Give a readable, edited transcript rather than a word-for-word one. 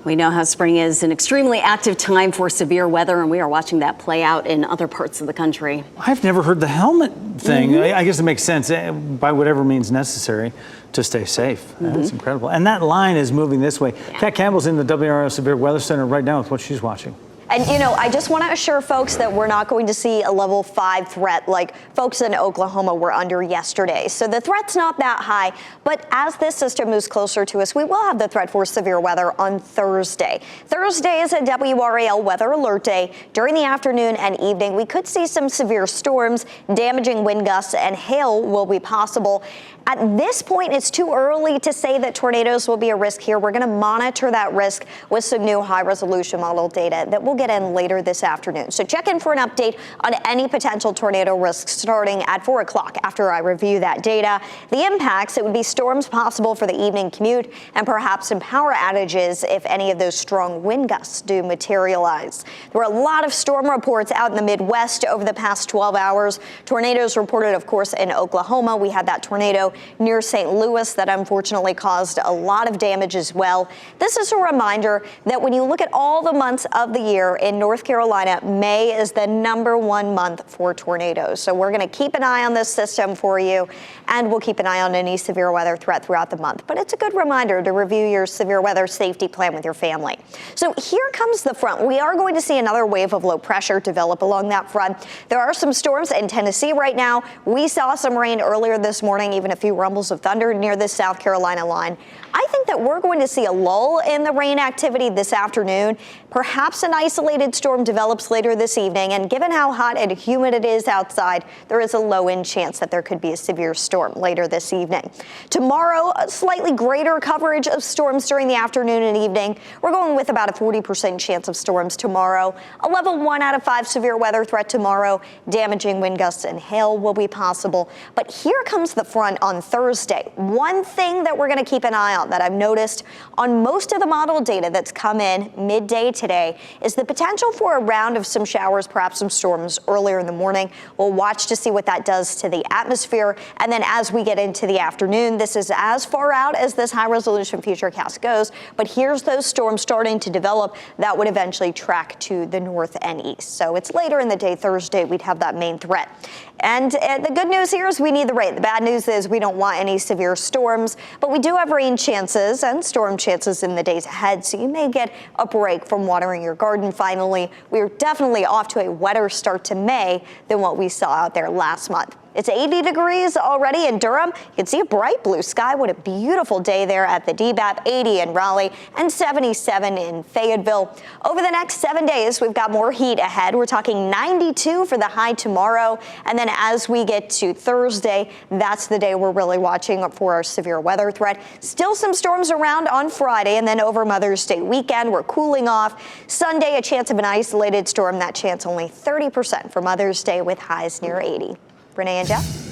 We know how spring is an extremely active time for severe weather, and we are watching that play out in other parts of the country. I've never heard the helmet thing. I guess it makes sense, by whatever means necessary to stay safe. That's incredible. And that line is moving this way. Kat Campbell's in the WRAL Severe Weather Center right now with what she's watching. And, you know, I just want to assure folks that we're not going to see a level 5 threat like folks in Oklahoma were under yesterday. So the threat's not that high. But as this system moves closer to us, we will have the threat for severe weather on Thursday. Thursday is a WRAL Weather Alert day. During the afternoon and evening, we could see some severe storms, damaging wind gusts, and hail will be possible. At this point, it's too early to say that tornadoes will be a risk here. We're going to monitor that risk with some new high-resolution model data that we'll get in later this afternoon. So check in for an update on any potential tornado risks starting at 4 o'clock after I review that data. The impacts, it would be storms possible for the evening commute and perhaps some power outages if any of those strong wind gusts do materialize. There were a lot of storm reports out in the Midwest over the past 12 hours. Tornadoes reported, of course, in Oklahoma. We had that tornado near St. Louis that unfortunately caused a lot of damage as well. This is a reminder that when you look at all the months of the year in North Carolina, May is the #1 month for tornadoes. So we're going to keep an eye on this system for you, and we'll keep an eye on any severe weather threat throughout the month. But it's a good reminder to review your severe weather safety plan with your family. So here comes the front. We are going to see another wave of low pressure develop along that front. There are some storms in Tennessee right now. We saw some rain earlier this morning, even a few rumbles of thunder near the South Carolina line. I think that we're going to see a lull in the rain activity this afternoon. Perhaps an isolated storm develops later this evening, and given how hot and humid it is outside, there is a low-end chance that there could be a severe storm later this evening. Tomorrow, a slightly greater coverage of storms during the afternoon and evening. We're going with about a 40% chance of storms tomorrow. A level 1 out of 5 severe weather threat tomorrow. Damaging wind gusts and hail will be possible. But here comes the front on Thursday. One thing that we're going to keep an eye on that I've noticed on most of the model data that's come in midday today is the potential for a round of some showers, perhaps some storms earlier in the morning. We'll watch to see what that does to the atmosphere. And then as we get into the afternoon, this is as far out as this high resolution futurecast goes. But here's those storms starting to develop that would eventually track to the north and east. So it's later in the day, Thursday, we'd have that main threat. And the good news here is we need the rain. The bad news is we don't want any severe storms, but we do have rain chances and storm chances in the days ahead. So you may get a break from watering your garden finally. We're definitely off to a wetter start to May than what we saw out there last month. It's 80 degrees already in Durham. You can see a bright blue sky. What a beautiful day there at the DBAP, 80 in Raleigh and 77 in Fayetteville. Over the next 7 days, we've got more heat ahead. We're talking 92 for the high tomorrow. And then as we get to Thursday, that's the day we're really watching for our severe weather threat. Still some storms around on Friday, and then over Mother's Day weekend, we're cooling off. Sunday, a chance of an isolated storm. That chance only 30% for Mother's Day with highs near 80. Renee and Jeff.